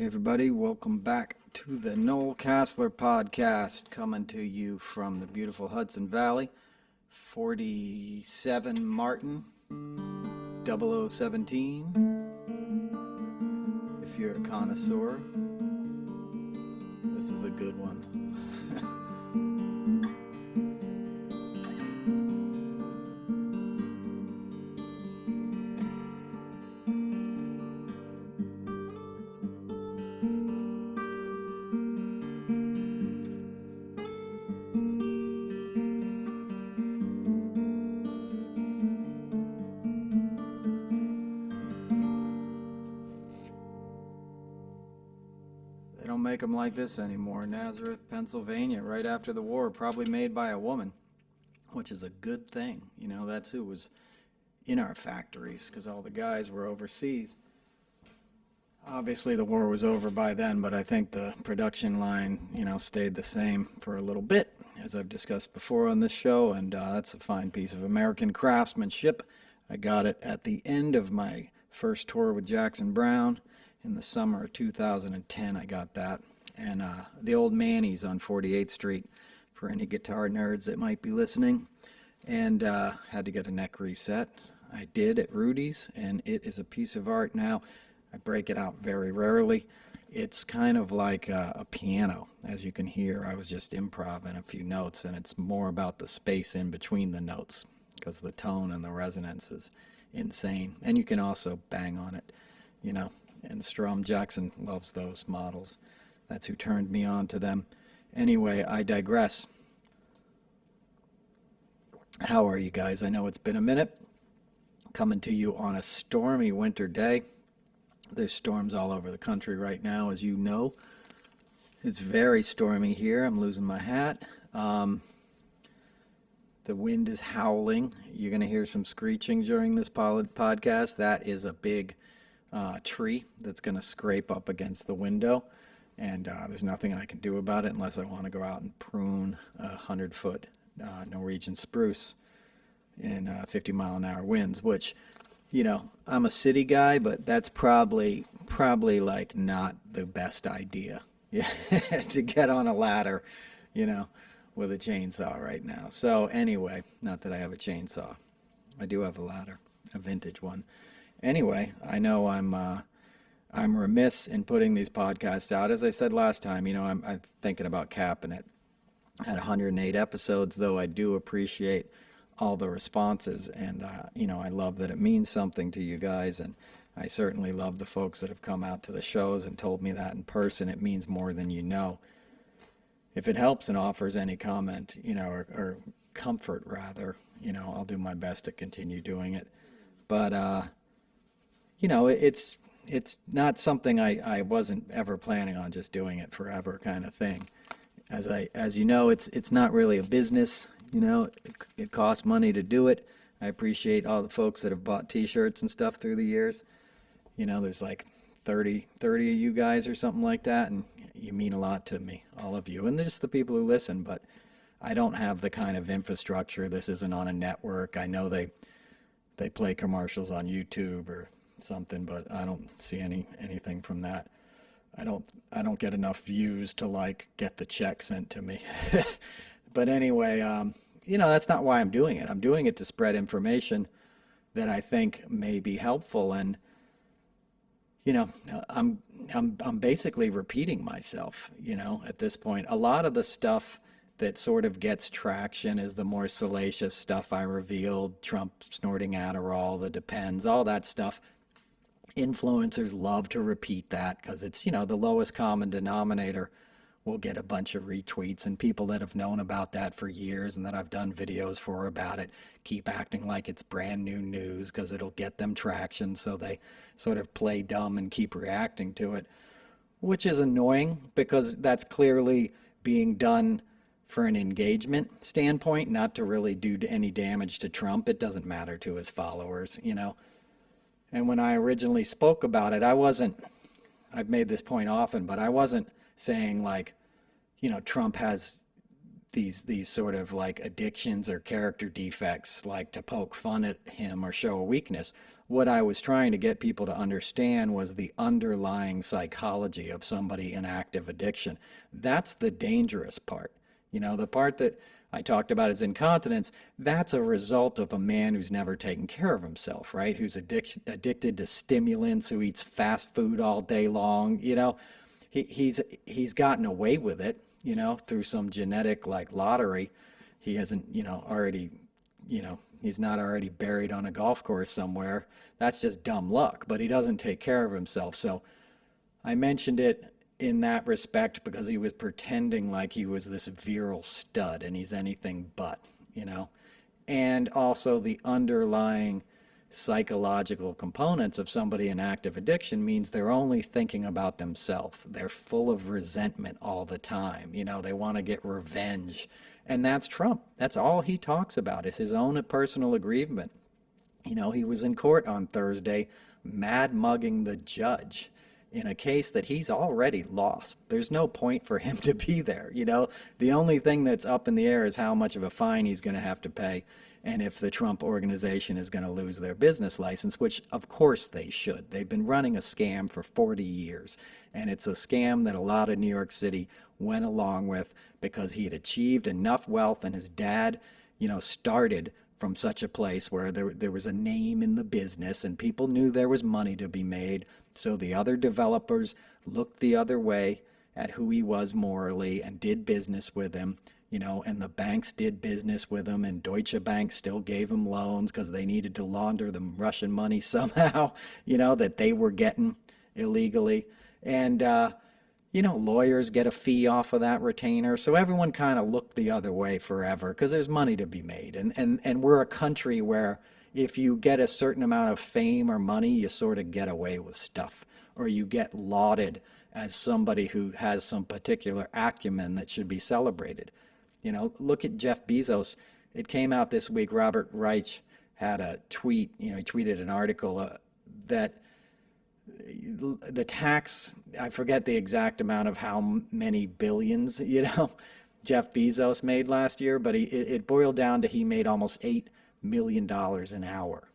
Hey everybody, welcome back to the Noel Casler podcast, coming to you from the beautiful Hudson Valley, 47 Martin, 0017. If you're a connoisseur, this is a good one. They don't make them like this anymore. Nazareth, Pennsylvania, right after the war, probably made by a woman, which is a good thing. You know, that's who was in our factories, because all the guys were overseas. Obviously the war was over by then, but I think the production line, stayed the same for a little bit, as I've discussed before on this show, and that's a fine piece of American craftsmanship. I got it at the end of my first tour with Jackson Browne. In the summer of 2010, I got that. And the old Manny's on 48th Street, for any guitar nerds that might be listening. And had to get a neck reset. I did at Rudy's, and it is a piece of art now. I break it out very rarely. It's kind of like a piano, as you can hear. I was just improvising a few notes, and it's more about the space in between the notes, because the tone and the resonance is insane. And you can also bang on it, and strum. Jackson loves those models. That's who turned me on to them. Anyway, I digress. How are you guys? I know it's been a minute. Coming to you on a stormy winter day. There's storms all over the country right now, as you know. It's very stormy here. I'm losing my hat. The wind is howling. You're going to hear some screeching during this podcast. That is a big tree that's going to scrape up against the window, and there's nothing I can do about it unless I want to go out and prune a 100-foot Norwegian spruce in 50-mile-an-hour winds, which, I'm a city guy, but that's probably like not the best idea to get on a ladder, with a chainsaw right now. So anyway, not that I have a chainsaw. I do have a ladder, a vintage one. Anyway, I know I'm remiss in putting these podcasts out. As I said last time, I'm thinking about capping it at 108 episodes, though I do appreciate all the responses, and I love that it means something to you guys, and I certainly love the folks that have come out to the shows and told me that in person. It means more than you know. If it helps and offers any comment, or comfort rather, I'll do my best to continue doing it. But it's not something I wasn't ever planning on just doing it forever kind of thing. As you know, it's not really a business. It costs money to do it. I appreciate all the folks that have bought T-shirts and stuff through the years. There's like 30 of you guys or something like that, and you mean a lot to me, all of you, and just the people who listen. But I don't have the kind of infrastructure. This isn't on a network. I know they play commercials on YouTube or something, but I don't see anything from that. I don't get enough views to get the check sent to me. But anyway, that's not why I'm doing it. I'm doing it to spread information that I think may be helpful, and I'm basically repeating myself, at this point. A lot of the stuff that sort of gets traction is the more salacious stuff I revealed, Trump snorting Adderall, the Depends, all that stuff. Influencers love to repeat that because it's, the lowest common denominator will get a bunch of retweets, and people that have known about that for years and that I've done videos for about it keep acting like it's brand new news because it'll get them traction, so they sort of play dumb and keep reacting to it, which is annoying because that's clearly being done for an engagement standpoint, not to really do any damage to Trump. It doesn't matter to his followers, And when I originally spoke about it, I've made this point often, but I wasn't saying Trump has these sort of like addictions or character defects, like to poke fun at him or show a weakness. What I was trying to get people to understand was the underlying psychology of somebody in active addiction. That's the dangerous part. The part that I talked about is incontinence. That's a result of a man who's never taken care of himself, right? Who's addicted to stimulants, who eats fast food all day long. He's gotten away with it, through some genetic like lottery. He hasn't, already, he's not already buried on a golf course somewhere. That's just dumb luck, but he doesn't take care of himself. So I mentioned it in that respect because he was pretending like he was this virile stud, and he's anything but, And also the underlying psychological components of somebody in active addiction means they're only thinking about themselves. They're full of resentment all the time. They want to get revenge. And that's Trump. That's all he talks about is his own personal aggrievement. He was in court on Thursday mad mugging the judge in a case that he's already lost. There's no point for him to be there. The only thing that's up in the air is how much of a fine he's going to have to pay, and if the Trump organization is going to lose their business license, which of course they should. They've been running a scam for 40 years, and it's a scam that a lot of New York City went along with because he had achieved enough wealth, and his dad, started from such a place where there was a name in the business and people knew there was money to be made. So the other developers looked the other way at who he was morally and did business with him, and the banks did business with him, and Deutsche Bank still gave him loans because they needed to launder the Russian money somehow, that they were getting illegally. And, lawyers get a fee off of that retainer. So everyone kind of looked the other way forever because there's money to be made. And we're a country where if you get a certain amount of fame or money, you sort of get away with stuff, or you get lauded as somebody who has some particular acumen that should be celebrated. Look at Jeff Bezos. It came out this week. Robert Reich had a tweet, he tweeted an article that the tax, I forget the exact amount of how many billions, Jeff Bezos made last year, but it boiled down to he made almost $8 million an hour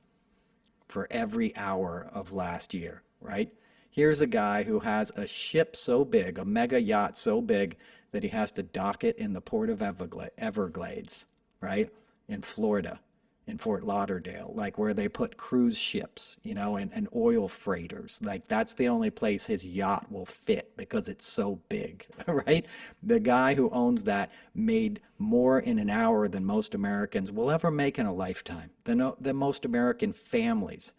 for every hour of last year, right? Here's a guy who has a ship so big, a mega yacht so big that he has to dock it in the port of Everglades, right? In Florida, in Fort Lauderdale, like where they put cruise ships, and oil freighters. Like that's the only place his yacht will fit because it's so big, right? The guy who owns that made more in an hour than most Americans will ever make in a lifetime, than most American families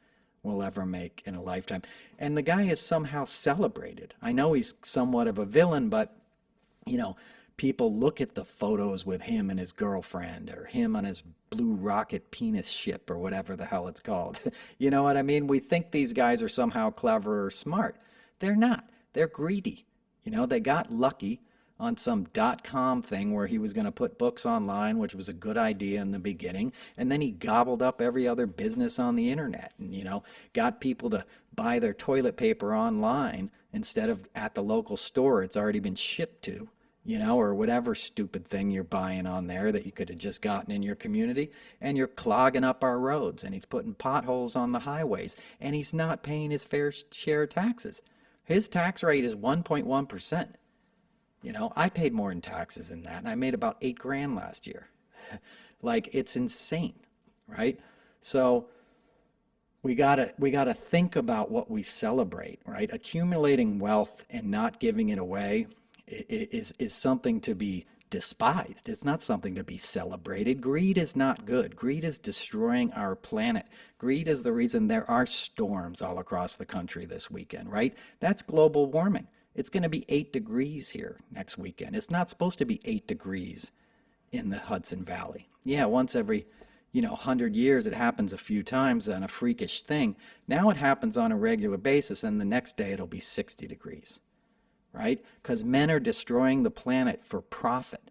will ever make in a lifetime. And the guy is somehow celebrated. I know he's somewhat of a villain, but, people look at the photos with him and his girlfriend, or him on his blue rocket penis ship, or whatever the hell it's called. You know what I mean? We think these guys are somehow clever or smart. They're not. They're greedy. They got lucky on some .com thing where he was going to put books online, which was a good idea in the beginning, and then he gobbled up every other business on the internet and, got people to buy their toilet paper online instead of at the local store it's already been shipped to. Or whatever stupid thing you're buying on there that you could have just gotten in your community, and you're clogging up our roads, and he's putting potholes on the highways, and he's not paying his fair share of taxes. His tax rate is 1.1%. I paid more in taxes than that, and I made about $8,000 last year. Like, it's insane, right? So we gotta think about what we celebrate, right? Accumulating wealth and not giving it away is something to be despised. It's not something to be celebrated. Greed is not good. Greed is destroying our planet. Greed is the reason there are storms all across the country this weekend, right? That's global warming. It's going to be 8 degrees here next weekend. It's not supposed to be 8 degrees in the Hudson Valley. Yeah, once every 100 years it happens a few times on a freakish thing. Now it happens on a regular basis, and the next day it'll be 60 degrees. Right? Because men are destroying the planet for profit,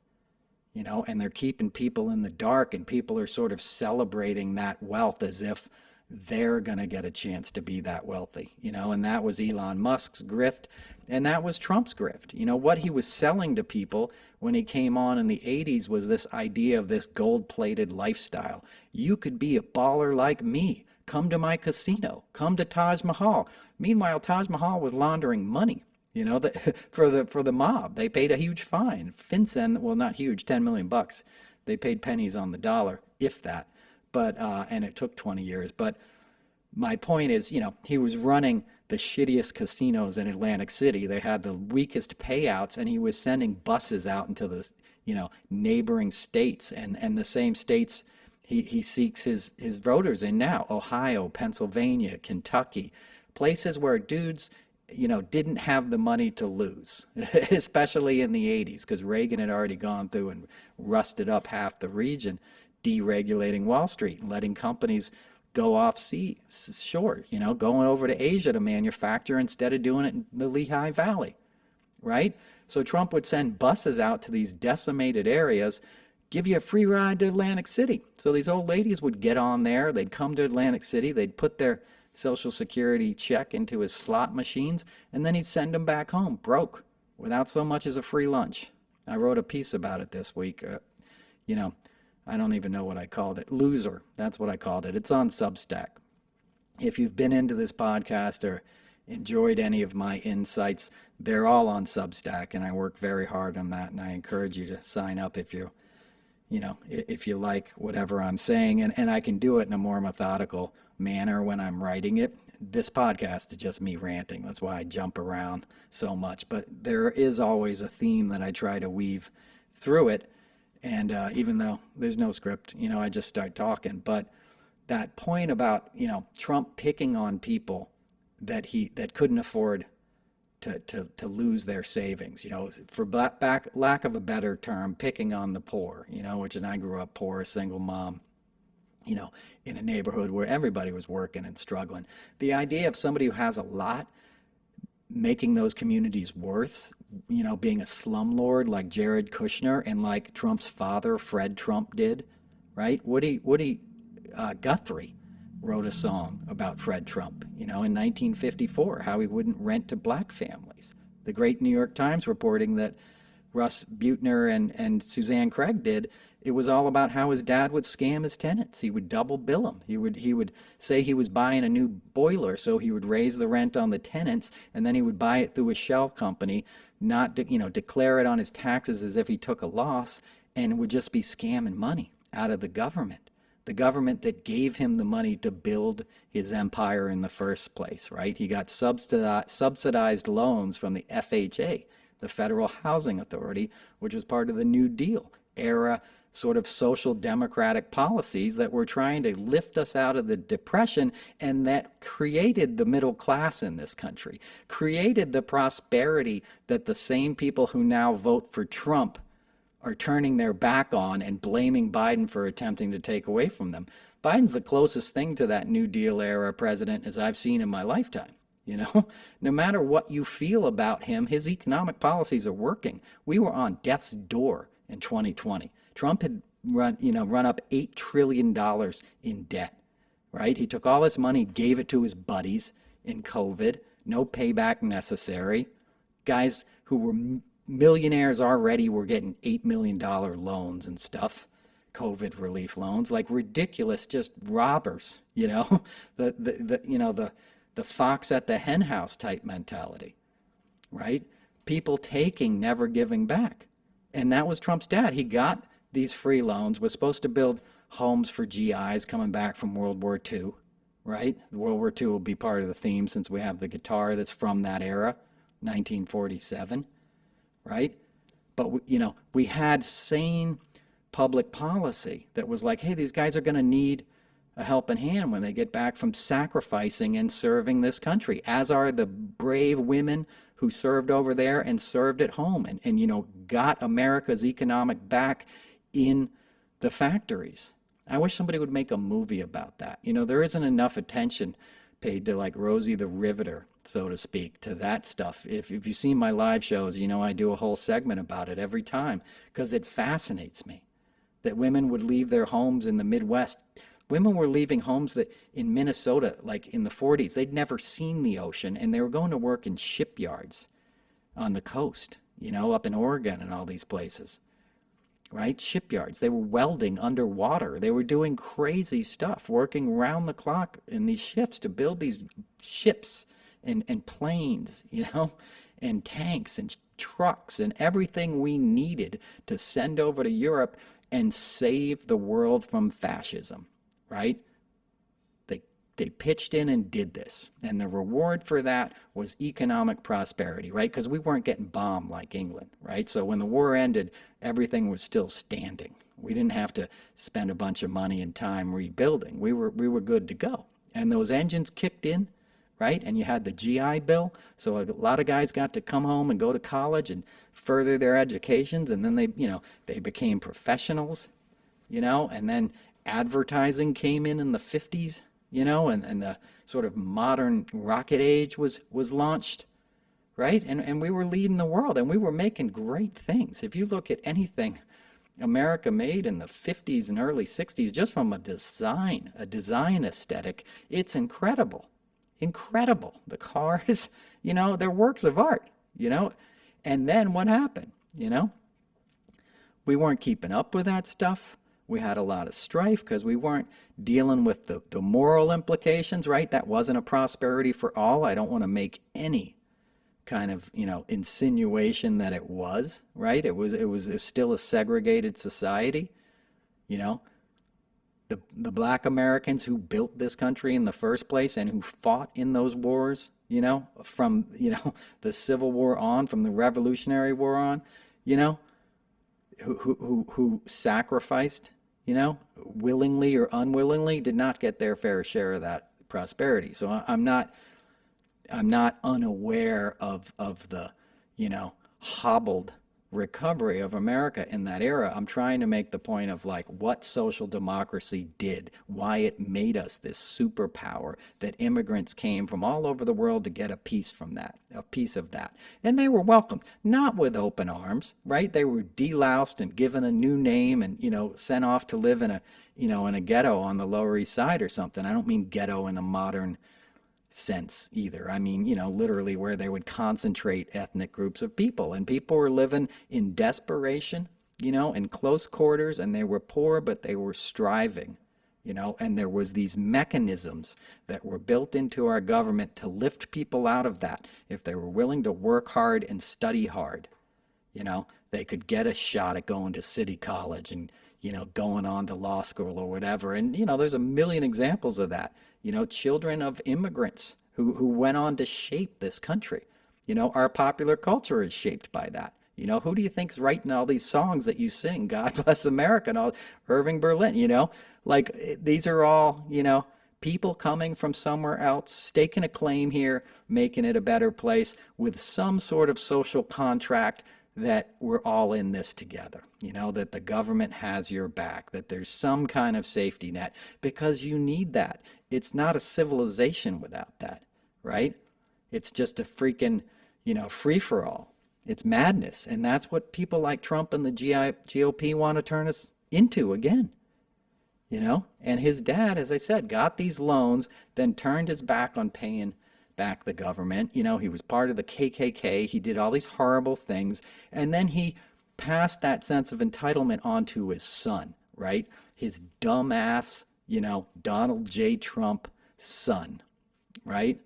and they're keeping people in the dark, and people are sort of celebrating that wealth as if they're going to get a chance to be that wealthy, and that was Elon Musk's grift, and that was Trump's grift. What he was selling to people when he came on in the 80s was this idea of this gold-plated lifestyle. You could be a baller like me. Come to my casino. Come to Taj Mahal. Meanwhile, Taj Mahal was laundering money, for the mob. They paid a huge fine. FinCEN, well, not huge, 10 million bucks. They paid pennies on the dollar, if that. But and it took 20 years. But my point is, he was running the shittiest casinos in Atlantic City. They had the weakest payouts, and he was sending buses out into the, neighboring states, and the same states he seeks his voters in now: Ohio, Pennsylvania, Kentucky, places where dudes, didn't have the money to lose, especially in the 80s, because Reagan had already gone through and rusted up half the region, deregulating Wall Street and letting companies go offshore, going over to Asia to manufacture instead of doing it in the Lehigh Valley, right? So Trump would send buses out to these decimated areas, give you a free ride to Atlantic City. So these old ladies would get on there, they'd come to Atlantic City, they'd put their Social Security check into his slot machines, and then he'd send them back home broke, without so much as a free lunch. I wrote a piece about it this week. I don't even know what I called it. Loser, that's what I called it. It's on Substack. If you've been into this podcast or enjoyed any of my insights, they're all on Substack, and I work very hard on that, and I encourage you to sign up if you like whatever I'm saying, and I can do it in a more methodical manner when I'm writing it. This podcast is just me ranting. That's why I jump around so much. But there is always a theme that I try to weave through it. And even though there's no script, I just start talking. But that point about, Trump picking on people that couldn't afford to lose their savings, for lack of a better term, picking on the poor, and I grew up poor, a single mom, in a neighborhood where everybody was working and struggling. The idea of somebody who has a lot making those communities worse, being a slumlord like Jared Kushner and like Trump's father, Fred Trump, did, right? Woody Guthrie wrote a song about Fred Trump, in 1954, how he wouldn't rent to black families. The great New York Times reporting that Russ Buettner and Suzanne Craig did, it was all about how his dad would scam his tenants. He would double bill them. He would say he was buying a new boiler, so he would raise the rent on the tenants, and then he would buy it through a shell company, not declare it on his taxes as if he took a loss, and would just be scamming money out of the government that gave him the money to build his empire in the first place, right? He got subsidized loans from the FHA, the Federal Housing Authority, which was part of the New Deal era sort of social democratic policies that were trying to lift us out of the depression, and that created the middle class in this country, created the prosperity that the same people who now vote for Trump are turning their back on and blaming Biden for attempting to take away from them. Biden's the closest thing to that New Deal era president as I've seen in my lifetime. No matter what you feel about him, his economic policies are working. We were on death's door in 2020. Trump had run up $8 trillion in debt, right? He took all this money, gave it to his buddies in COVID, no payback necessary. Guys who were millionaires already were getting $8 million loans and stuff, COVID relief loans, like ridiculous, just robbers, the fox at the hen house type mentality, right? People taking, never giving back. And that was Trump's dad. He got these free loans, was supposed to build homes for GIs coming back from World War II, right? World War II will be part of the theme since we have the guitar that's from that era, 1947, right? But, we had sane public policy that was like, hey, these guys are going to need a helping hand when they get back from sacrificing and serving this country, as are the brave women who served over there and served at home and got America's economic back in the factories. I wish somebody would make a movie about that. There isn't enough attention paid to like Rosie the Riveter, so to speak, to that stuff. If you've seen my live shows, I do a whole segment about it every time because it fascinates me that women would leave their homes in the Midwest Women were leaving homes that in Minnesota, like in the 40s, they'd never seen the ocean, and they were going to work in shipyards on the coast, up in Oregon and all these places, right? Shipyards. They were welding underwater. They were doing crazy stuff, working round the clock in these shifts to build these ships and planes, and tanks and trucks and everything we needed to send over to Europe and save the world from fascism, right? They pitched in and did this. And the reward for that was economic prosperity, right? Because we weren't getting bombed like England, right? So when the war ended, everything was still standing. We didn't have to spend a bunch of money and time rebuilding. We were good to go. And those engines kicked in, right? And you had the GI Bill. So a lot of guys got to come home and go to college and further their educations. And then they became professionals, and then advertising came in the 50s. And the sort of modern rocket age was launched, right? And we were leading the world, and we were making great things. If you look at anything America made in the 50s and early 60s, just from a design aesthetic, it's incredible. Incredible. The cars, they're works of art, And then what happened, We weren't keeping up with that stuff. We had a lot of strife because we weren't dealing with the moral implications, right? That wasn't a prosperity for all. I don't want to make any kind of, insinuation that it was, right? It was still a segregated society, The black Americans who built this country in the first place and who fought in those wars, from, the Civil War on, from the Revolutionary War on, who sacrificed, willingly or unwillingly, did not get their fair share of that prosperity. So I'm not unaware of the, hobbled recovery of America in that era. I'm trying to make the point of like what social democracy did, why it made us this superpower, that immigrants came from all over the world to get a piece from that, a piece of that. And they were welcomed, not with open arms, right? They were deloused and given a new name and, sent off to live in a, in a ghetto on the Lower East Side or something. I don't mean ghetto in a modern sense either. I mean, literally where they would concentrate ethnic groups of people, and people were living in desperation, in close quarters, and they were poor, but they were striving, and there was these mechanisms that were built into our government to lift people out of that. If they were willing to work hard and study hard, they could get a shot at going to city college and, going on to law school or whatever. And, there's a million examples of that. Children of immigrants who went on to shape this country. Our popular culture is shaped by that. Who do you think's writing all these songs that you sing? God Bless America and all, Irving Berlin, like these are all, people coming from somewhere else, staking a claim here, making it a better place with some sort of social contract that we're all in this together, that the government has your back, that there's some kind of safety net, because you need that. It's not a civilization without that, right? It's just a freaking, free-for-all. It's madness. And that's what people like Trump and the GOP want to turn us into again, And his dad, as I said, got these loans, then turned his back on paying back the government. He was part of the KKK. He did all these horrible things. And then he passed that sense of entitlement on to his son, right? His dumbass, Donald J. Trump son, right?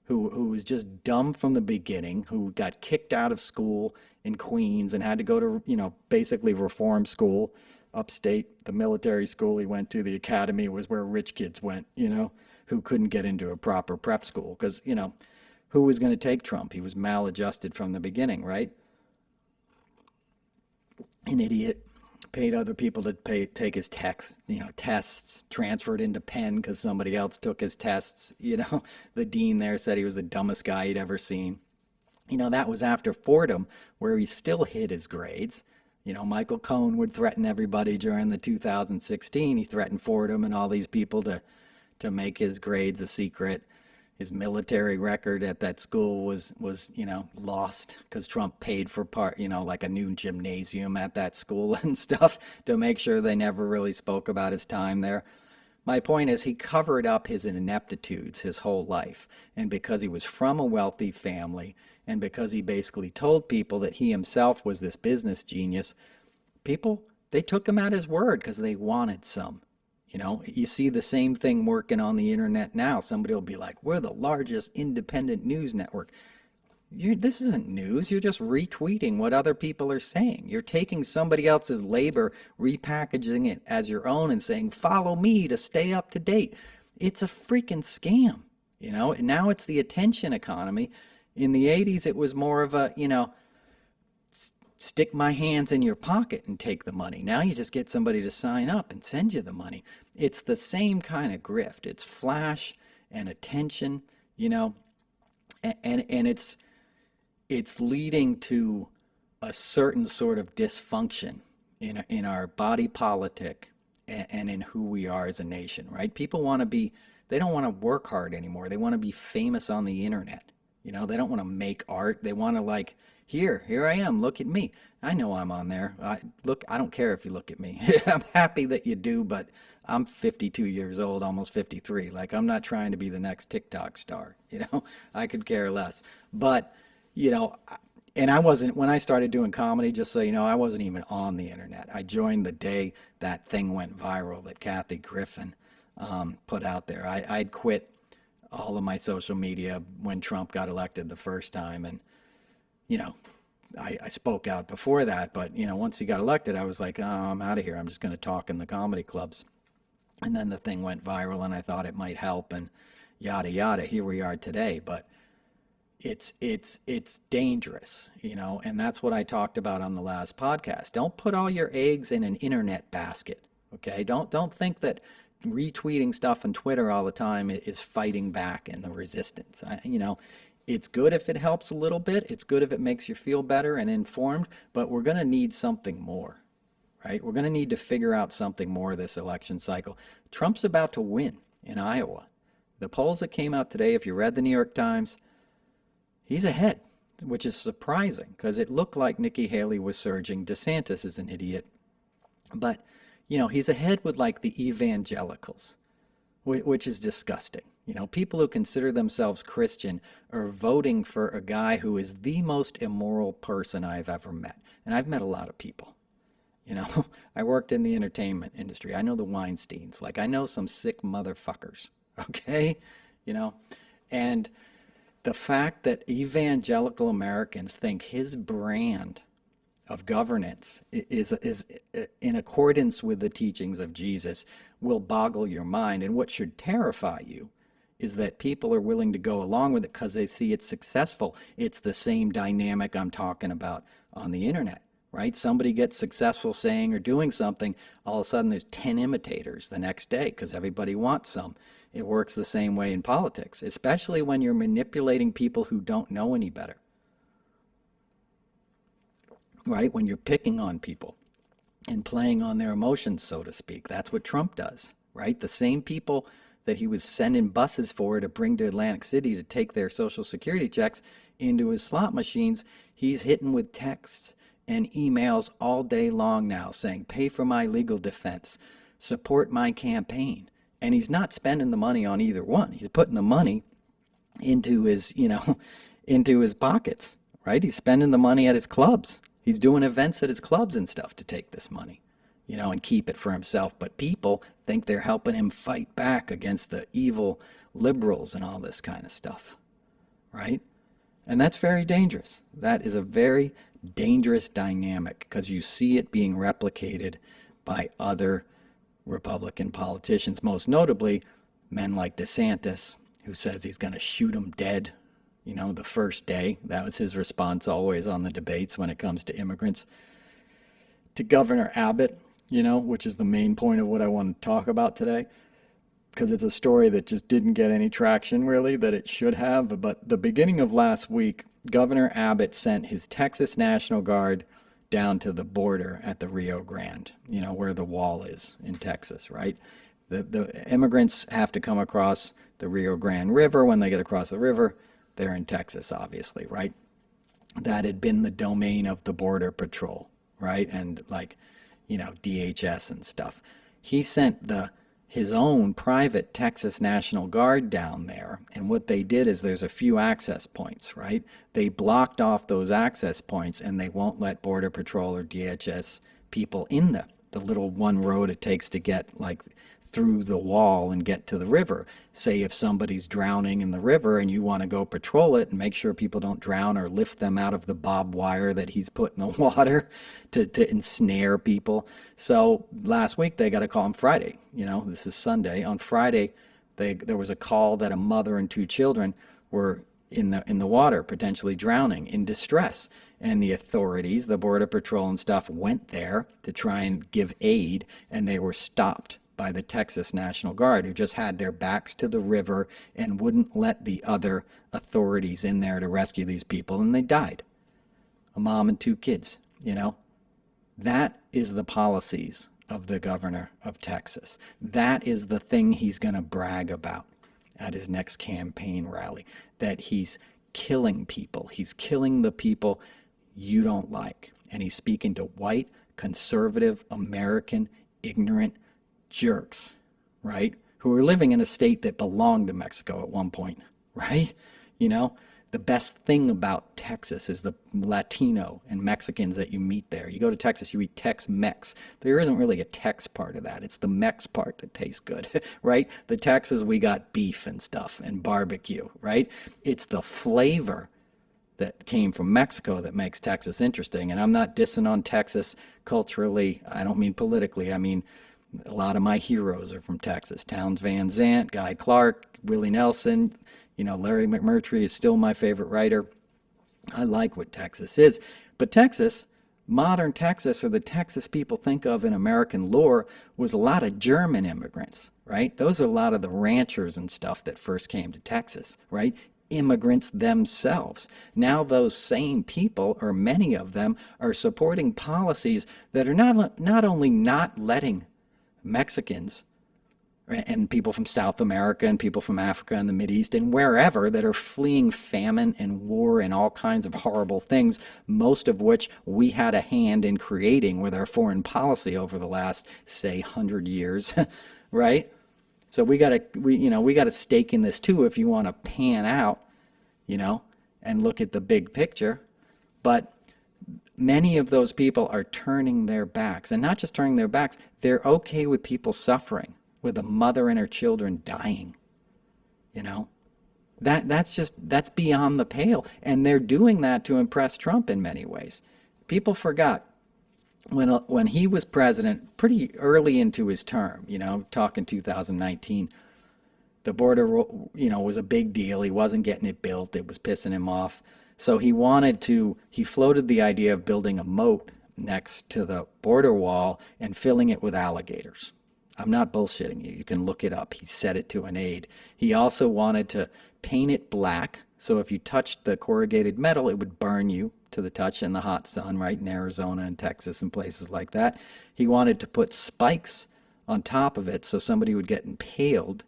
Who was just dumb from the beginning, who got kicked out of school in Queens and had to go to, basically reform school upstate. The military school he went to, the academy, was where rich kids went, who couldn't get into a proper prep school because, who was going to take Trump? He was maladjusted from the beginning, right? An idiot. Paid other people to take his tests, transferred into Penn because somebody else took his tests. The dean there said he was the dumbest guy he'd ever seen. That was after Fordham, where he still hid his grades. Michael Cohen would threaten everybody during the 2016. He threatened Fordham and all these people to make his grades a secret. His military record at that school was lost because Trump paid for like a new gymnasium at that school and stuff to make sure they never really spoke about his time there. My point is he covered up his ineptitudes his whole life. And because he was from a wealthy family, and because he basically told people that he himself was this business genius, people, they took him at his word because they wanted some. You know, you see the same thing working on the internet now. Somebody will be like, we're the largest independent news network. This isn't news. You're just retweeting what other people are saying. You're taking somebody else's labor, repackaging it as your own and saying, follow me to stay up to date. It's a freaking scam. You know, now it's the attention economy. In the 80s, it was more of a, stick my hands in your pocket and take the money. Now you just get somebody to sign up and send you the money. It's the same kind of grift. It's flash and attention, and it's leading to a certain sort of dysfunction in our body politic and in who we are as a nation, right? People want to be, they don't want to work hard anymore. They want to be famous on the internet. They don't want to make art. They want to here I am, look at me. I know I'm on there. I don't care if you look at me. I'm happy that you do, but I'm 52 years old, almost 53. I'm not trying to be the next TikTok star, I could care less. But, and I wasn't, when I started doing comedy, just so you know, I wasn't even on the internet. I joined the day that thing went viral that Kathy Griffin put out there. I'd quit all of my social media when Trump got elected the first time, and I spoke out before that, but once he got elected, I was like, oh, I'm out of here. I'm just going to talk in the comedy clubs. And then the thing went viral, and I thought it might help, and yada yada. Here we are today, but it's dangerous, and that's what I talked about on the last podcast. Don't put all your eggs in an internet basket, okay? Don't think that retweeting stuff on Twitter all the time is fighting back in the resistance. It's good if it helps a little bit. It's good if it makes you feel better and informed, but we're going to need something more, right? We're going to need to figure out something more this election cycle. Trump's about to win in Iowa. The polls that came out today, if you read the New York Times, he's ahead, which is surprising because it looked like Nikki Haley was surging. DeSantis is an idiot. But, he's ahead with the evangelicals, which is disgusting. People who consider themselves Christian are voting for a guy who is the most immoral person I've ever met. And I've met a lot of people. I worked in the entertainment industry. I know the Weinsteins. I know some sick motherfuckers. Okay? And the fact that evangelical Americans think his brand of governance is in accordance with the teachings of Jesus will boggle your mind. And what should terrify you is that people are willing to go along with it because they see it's successful. It's the same dynamic I'm talking about on the internet, right? Somebody gets successful saying or doing something, all of a sudden there's 10 imitators the next day because everybody wants some. It works the same way in politics, especially when you're manipulating people who don't know any better, right? When you're picking on people and playing on their emotions, so to speak. That's what Trump does, right? The same people that he was sending buses for to bring to Atlantic City to take their Social Security checks into his slot machines, he's hitting with texts and emails all day long now saying, pay for my legal defense, support my campaign. And he's not spending the money on either one. He's putting the money into his, into his pockets, right? He's spending the money at his clubs. He's doing events at his clubs and stuff to take this money, and keep it for himself. But people think they're helping him fight back against the evil liberals and all this kind of stuff, right? And that's very dangerous. That is a very dangerous dynamic because you see it being replicated by other Republican politicians, most notably men like DeSantis, who says he's going to shoot him dead, the first day. That was his response always on the debates when it comes to immigrants. To Governor Abbott, which is the main point of what I want to talk about today, because it's a story that just didn't get any traction, really, that it should have. But the beginning of last week, Governor Abbott sent his Texas National Guard down to the border at the Rio Grande, where the wall is in Texas, right? The immigrants have to come across the Rio Grande River. When they get across the river, they're in Texas, obviously, right? That had been the domain of the Border Patrol, right? And DHS and stuff. He sent his own private Texas National Guard down there. And what they did is there's a few access points, right? They blocked off those access points and they won't let Border Patrol or DHS people in the little one road it takes to get like through the wall and get to the river. Say if somebody's drowning in the river and you want to go patrol it and make sure people don't drown or lift them out of the barbed wire that he's put in the water to ensnare people. So last week they got a call on Friday, this is Sunday. On Friday, there was a call that a mother and two children were in the water, potentially drowning, in distress. And the authorities, the Border Patrol and stuff, went there to try and give aid, and they were stopped by the Texas National Guard, who just had their backs to the river and wouldn't let the other authorities in there to rescue these people, and they died. A mom and two kids, That is the policies of the governor of Texas. That is the thing he's going to brag about at his next campaign rally, that he's killing people. He's killing the people you don't like. And he's speaking to white, conservative, American, ignorant jerks, right? Who are living in a state that belonged to Mexico at one point, right? The best thing about Texas is the Latino and Mexicans that you meet there. You go to Texas, you eat Tex-Mex. There isn't really a Tex part of that. It's the Mex part that tastes good, right? The Texas, we got beef and stuff and barbecue, right? It's the flavor that came from Mexico that makes Texas interesting. And I'm not dissing on Texas culturally. I don't mean politically. I mean, a lot of my heroes are from Texas. Towns Van Zandt, Guy Clark, Willie Nelson, Larry McMurtry is still my favorite writer. I like what Texas is. But Texas, modern Texas, or the Texas people think of in American lore, was a lot of German immigrants, right? Those are a lot of the ranchers and stuff that first came to Texas, right? Immigrants themselves. Now those same people, or many of them, are supporting policies that are not only not letting Mexicans and people from South America and people from Africa and the Mideast and wherever that are fleeing famine and war and all kinds of horrible things, most of which we had a hand in creating with our foreign policy over the last, say, 100 years, right? So we got a stake in this too if you want to pan out, and look at the big picture. But many of those people are turning their backs, and not just turning their backs, they're okay with people suffering, with a mother and her children dying. That's beyond the pale. And they're doing that to impress Trump in many ways. People forgot when he was president, pretty early into his term, talking 2019, the border, was a big deal. He wasn't getting it built. It was pissing him off. So he floated the idea of building a moat next to the border wall and filling it with alligators. I'm not bullshitting you. You can look it up. He said it to an aide. He also wanted to paint it black, so if you touched the corrugated metal, it would burn you to the touch in the hot sun, right, in Arizona and Texas and places like that. He wanted to put spikes on top of it so somebody would get impaled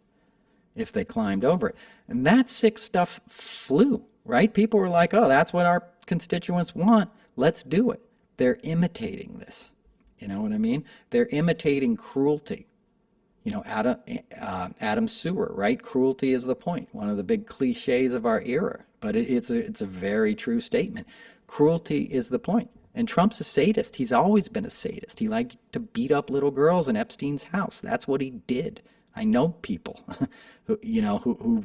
if they climbed over it. And that sick stuff flew, right? People were like, oh, that's what our constituents want. Let's do it. They're imitating this. You know what I mean? They're imitating cruelty. Adam Sewer, right? Cruelty is the point. One of the big cliches of our era. But it's a very true statement. Cruelty is the point. And Trump's a sadist. He's always been a sadist. He liked to beat up little girls in Epstein's house. That's what he did. I know people who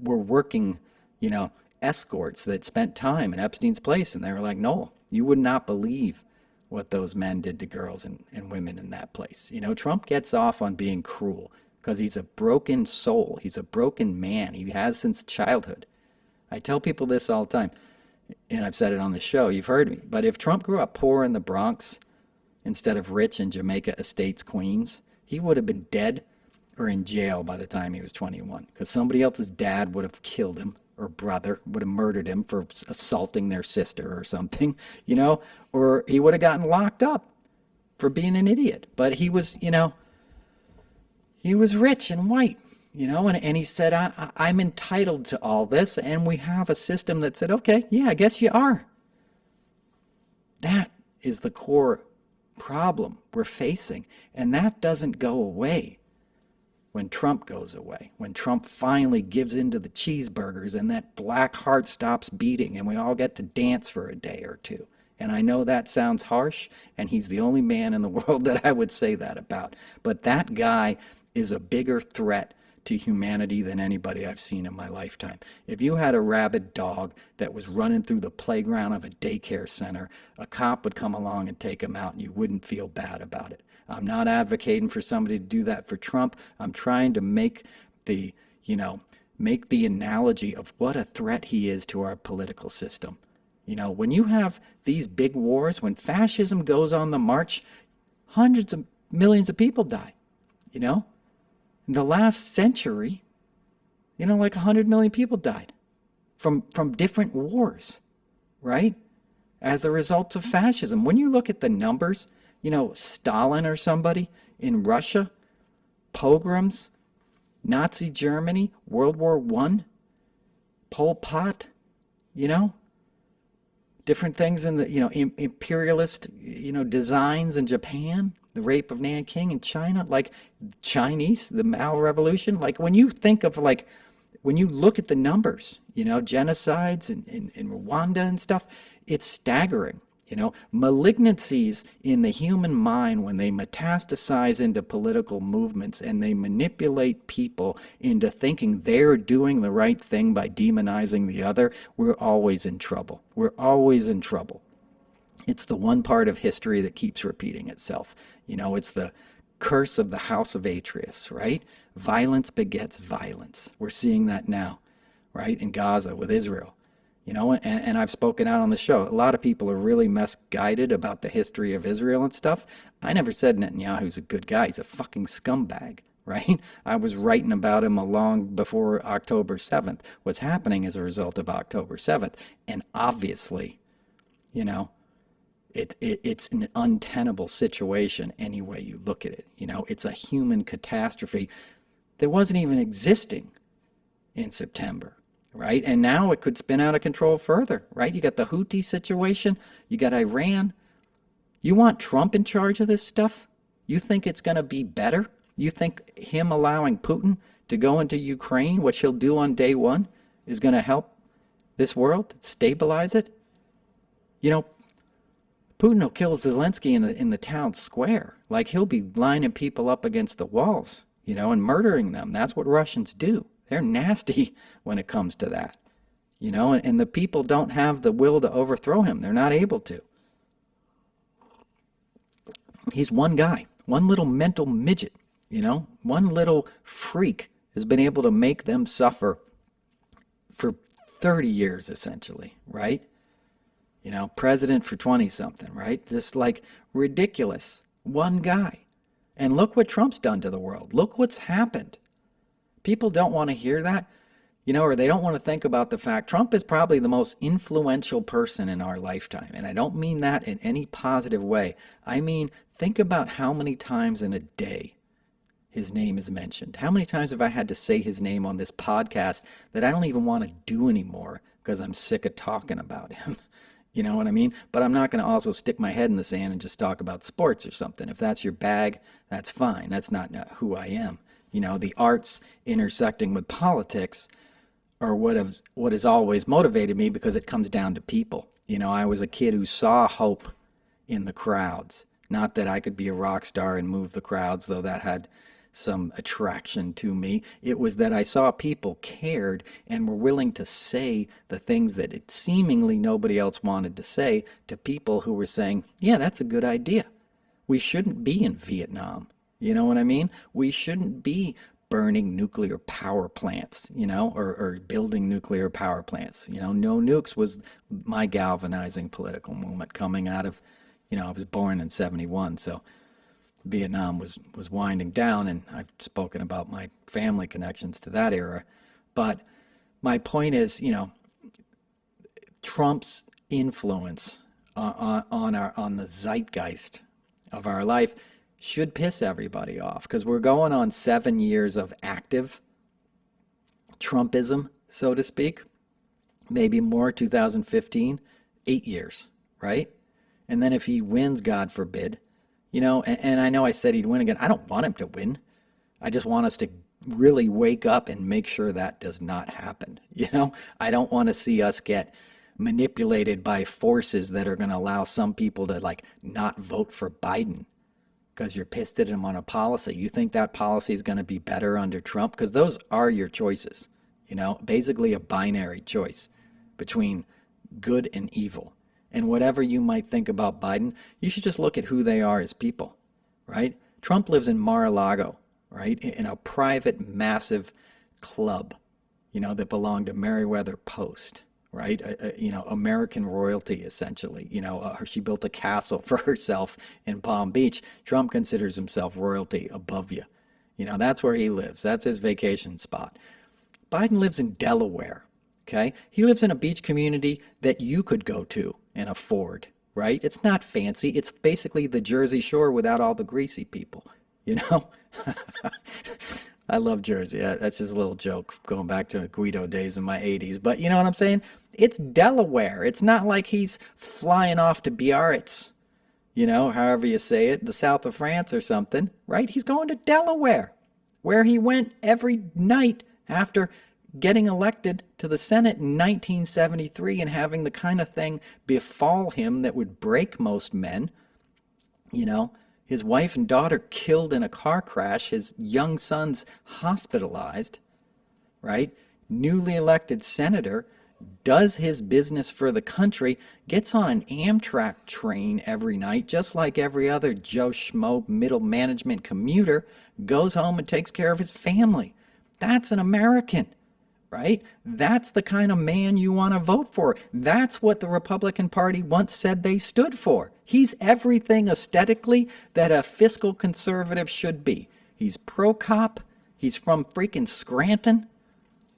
were working, escorts that spent time in Epstein's place. And they were like, no, you would not believe what those men did to girls and women in that place. Trump gets off on being cruel because he's a broken soul. He's a broken man. He has since childhood. I tell people this all the time, and I've said it on the show. You've heard me. But if Trump grew up poor in the Bronx instead of rich in Jamaica Estates, Queens, he would have been dead or in jail by the time he was 21 because somebody else's dad would have killed him, or brother would have murdered him for assaulting their sister or something, or he would have gotten locked up for being an idiot. But he was, he was rich and white, and he said, I'm entitled to all this. And we have a system that said, okay, yeah, I guess you are. That is the core problem we're facing. And that doesn't go away when Trump goes away, when Trump finally gives into the cheeseburgers and that black heart stops beating and we all get to dance for a day or two. And I know that sounds harsh, and he's the only man in the world that I would say that about. But that guy is a bigger threat to humanity than anybody I've seen in my lifetime. If you had a rabid dog that was running through the playground of a daycare center, a cop would come along and take him out, and you wouldn't feel bad about it. I'm not advocating for somebody to do that for Trump. I'm trying to make the, make the analogy of what a threat he is to our political system. When you have these big wars, when fascism goes on the march, hundreds of millions of people die. In the last century, like 100 million people died from different wars, right? As a result of fascism. When you look at the numbers, Stalin or somebody in Russia, pogroms, Nazi Germany, World War I, Pol Pot, different things in the, imperialist, designs in Japan, the rape of Nanking in China, like Chinese, the Mao Revolution. Like when you think of when you look at the numbers, genocides in Rwanda and stuff, it's staggering. Malignancies in the human mind, when they metastasize into political movements and they manipulate people into thinking they're doing the right thing by demonizing the other, we're always in trouble. We're always in trouble. It's the one part of history that keeps repeating itself. It's the curse of the house of Atreus, right? Violence begets violence. We're seeing that now, right? In Gaza with Israel. And I've spoken out on the show. A lot of people are really misguided about the history of Israel and stuff. I never said Netanyahu's a good guy. He's a fucking scumbag, right? I was writing about him long before October 7th. What's happening as a result of October 7th. And obviously, it's an untenable situation any way you look at it. It's a human catastrophe that wasn't even existing in September. Right? And now it could spin out of control further, right? You got the Houthi situation, you got Iran. You want Trump in charge of this stuff? You think it's going to be better? You think him allowing Putin to go into Ukraine, which he'll do on day one, is going to help this world, stabilize it? Putin will kill Zelensky in the town square. Like he'll be lining people up against the walls, and murdering them. That's what Russians do. They're nasty when it comes to that, and the people don't have the will to overthrow him. They're not able to. He's one guy, one little mental midget, one little freak has been able to make them suffer for 30 years, essentially, right? President for 20-something, right? Just like ridiculous. One guy. And look what Trump's done to the world. Look what's happened. People don't want to hear that, or they don't want to think about the fact Trump is probably the most influential person in our lifetime. And I don't mean that in any positive way. I mean, think about how many times in a day his name is mentioned. How many times have I had to say his name on this podcast that I don't even want to do anymore because I'm sick of talking about him? You know what I mean? But I'm not going to also stick my head in the sand and just talk about sports or something. If that's your bag, that's fine. That's not who I am. The arts intersecting with politics are what has always motivated me, because it comes down to people. I was a kid who saw hope in the crowds. Not that I could be a rock star and move the crowds, though that had some attraction to me. It was that I saw people cared and were willing to say the things that it seemingly nobody else wanted to say, to people who were saying, yeah, that's a good idea. We shouldn't be in Vietnam. You know what I mean? We shouldn't be burning nuclear power plants, or building nuclear power plants. No nukes was my galvanizing political movement coming out of, I was born in 71, so Vietnam was winding down, and I've spoken about my family connections to that era. But my point is, Trump's influence on the zeitgeist of our life should piss everybody off, because we're going on 7 years of active Trumpism, so to speak. Maybe more, 2015, 8 years, right? And then if he wins, God forbid, and I know I said he'd win again. I don't want him to win. I just want us to really wake up and make sure that does not happen. I don't want to see us get manipulated by forces that are going to allow some people to like not vote for Biden because you're pissed at him on a policy. You think that policy is going to be better under Trump? Because those are your choices, basically a binary choice between good and evil. And whatever you might think about Biden, you should just look at who they are as people, right? Trump lives in Mar-a-Lago, right? In a private, massive club, that belonged to Merriweather Post, right? American royalty, essentially. She built a castle for herself in Palm Beach. Trump considers himself royalty above you. That's where he lives. That's his vacation spot. Biden lives in Delaware, okay? He lives in a beach community that you could go to and afford, right? It's not fancy. It's basically the Jersey Shore without all the greasy people, I love Jersey. That's just a little joke going back to Guido days in my 80s. But you know what I'm saying? It's Delaware. It's not like he's flying off to Biarritz, however you say it, the south of France or something, right? He's going to Delaware, where he went every night after getting elected to the Senate in 1973 and having the kind of thing befall him that would break most men, His wife and daughter killed in a car crash. His young son's hospitalized, right? Newly elected senator, does his business for the country, gets on an Amtrak train every night, just like every other Joe Schmo middle management commuter, goes home and takes care of his family. That's an American, right? That's the kind of man you want to vote for. That's what the Republican Party once said they stood for. He's everything aesthetically that a fiscal conservative should be. He's pro-cop. He's from freaking Scranton.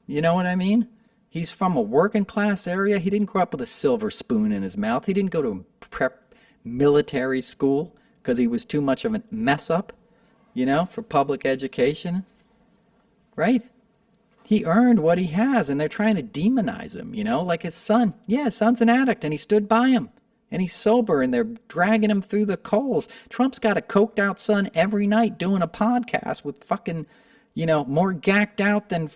You know what I mean? He's from a working class area. He didn't grow up with a silver spoon in his mouth. He didn't go to a prep military school because he was too much of a mess up, for public education, right? He earned what he has, and they're trying to demonize him, like his son. Yeah, his son's an addict, and he stood by him. And he's sober, and they're dragging him through the coals. Trump's got a coked out son every night doing a podcast with fucking, more gacked out than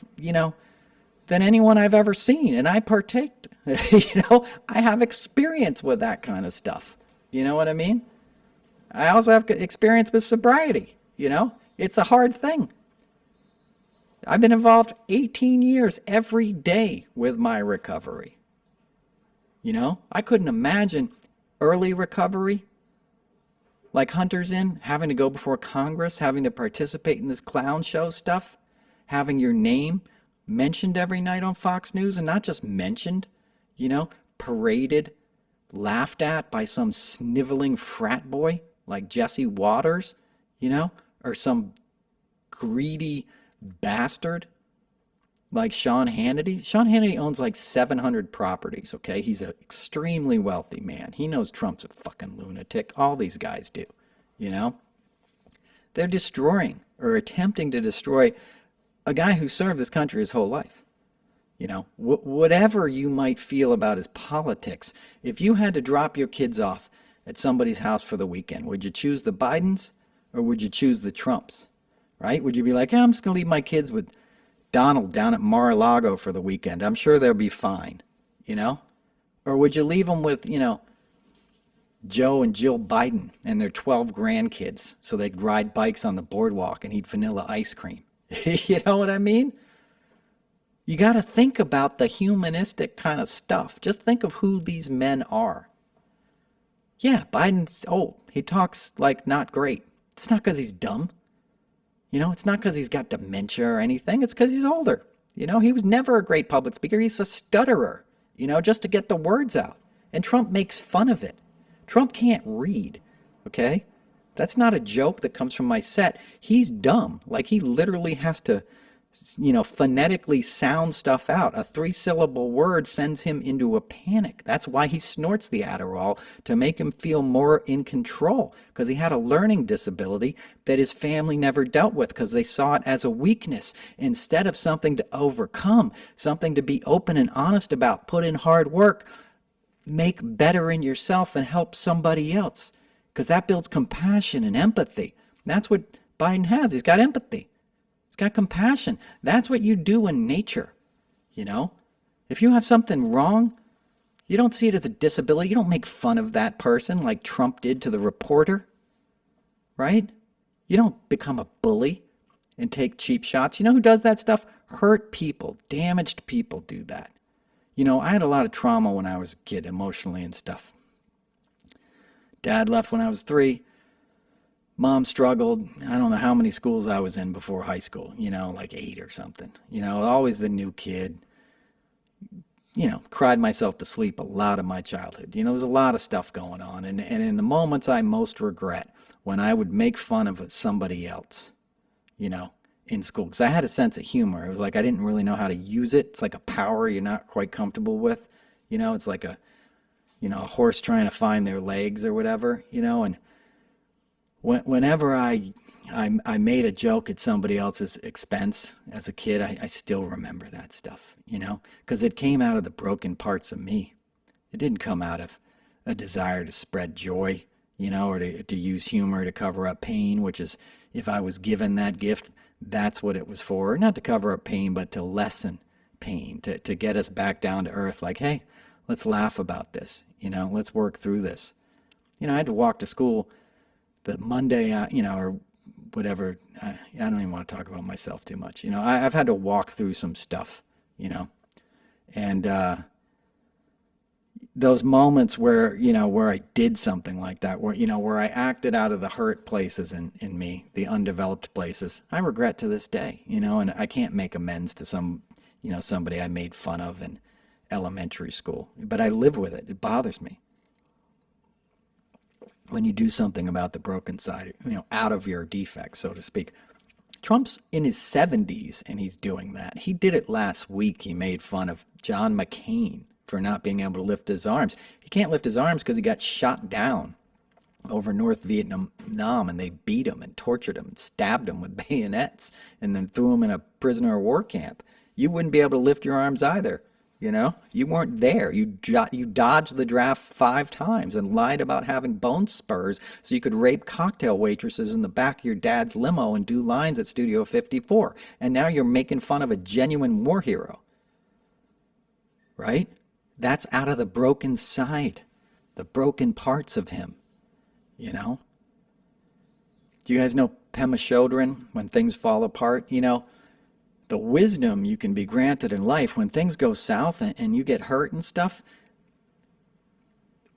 anyone I've ever seen. And I partaked, I have experience with that kind of stuff. You know what I mean? I also have experience with sobriety, It's a hard thing. I've been involved 18 years every day with my recovery. I couldn't imagine early recovery, like Hunter's in, having to go before Congress, having to participate in this clown show stuff, having your name mentioned every night on Fox News, and not just mentioned, paraded, laughed at by some sniveling frat boy like Jesse Waters, or some greedy bastard like Sean Hannity. Sean Hannity owns like 700 properties, okay? He's an extremely wealthy man. He knows Trump's a fucking lunatic. All these guys do, They're destroying or attempting to destroy a guy who served this country his whole life. Whatever you might feel about his politics, if you had to drop your kids off at somebody's house for the weekend, would you choose the Bidens or would you choose the Trumps? Right? Would you be like, I'm just going to leave my kids with Donald down at Mar-a-Lago for the weekend. I'm sure they'll be fine, Or would you leave them with, Joe and Jill Biden and their 12 grandkids so they'd ride bikes on the boardwalk and eat vanilla ice cream? You know what I mean? You got to think about the humanistic kind of stuff. Just think of who these men are. Yeah, Biden's old. He talks like not great. It's not because he's dumb. It's not because he's got dementia or anything. It's because he's older. He was never a great public speaker. He's a stutterer, just to get the words out. And Trump makes fun of it. Trump can't read, okay? That's not a joke that comes from my set. He's dumb. Like, he literally has to, phonetically sound stuff out. A 3-syllable word sends him into a panic. That's why he snorts the Adderall, to make him feel more in control, because he had a learning disability that his family never dealt with because they saw it as a weakness instead of something to overcome, something to be open and honest about, put in hard work, make better in yourself and help somebody else, because that builds compassion and empathy. And that's what Biden has. He's got empathy. He's got compassion. That's what you do in nature, you know? If you have something wrong, you don't see it as a disability. You don't make fun of that person like Trump did to the reporter, right? You don't become a bully and take cheap shots. You know who does that stuff? Hurt people, damaged people do that. You know, I had a lot of trauma when I was a kid, emotionally and stuff. Dad left when I was 3. Mom struggled. I don't know how many schools I was in before high school, you know, like 8 or something. You know, always the new kid. You know, cried myself to sleep a lot of my childhood. You know, there was a lot of stuff going on. And in the moments I most regret, when I would make fun of somebody else, you know, in school. Because I had a sense of humor. It was like I didn't really know how to use it. It's like a power you're not quite comfortable with. You know, it's like a horse trying to find their legs or whatever, you know. And whenever I made a joke at somebody else's expense as a kid, I still remember that stuff, you know, because it came out of the broken parts of me. It didn't come out of a desire to spread joy, you know, or to use humor to cover up pain, which is, if I was given that gift, that's what it was for. Not to cover up pain, but to lessen pain, to get us back down to earth. Like, hey, let's laugh about this, you know, let's work through this. You know, I had to walk to school the Monday, you know, or whatever. I don't even want to talk about myself too much. You know, I've had to walk through some stuff, you know, and those moments where, you know, where I did something like that, where, you know, where I acted out of the hurt places in me, the undeveloped places, I regret to this day, you know, and I can't make amends to somebody I made fun of in elementary school, but I live with it. It bothers me when you do something about the broken side, you know, out of your defects, so to speak. Trump's in his 70s and he's doing that. He did it last week. He made fun of John McCain for not being able to lift his arms. He can't lift his arms because he got shot down over North Vietnam, and they beat him and tortured him and stabbed him with bayonets and then threw him in a prisoner of war camp. You wouldn't be able to lift your arms either. You know, you weren't there. You dodged the draft 5 times and lied about having bone spurs so you could rape cocktail waitresses in the back of your dad's limo and do lines at Studio 54. And now you're making fun of a genuine war hero. Right? That's out of the broken side, the broken parts of him. You know? Do you guys know Pema Chodron, When Things Fall Apart? You know, the wisdom you can be granted in life when things go south and you get hurt and stuff,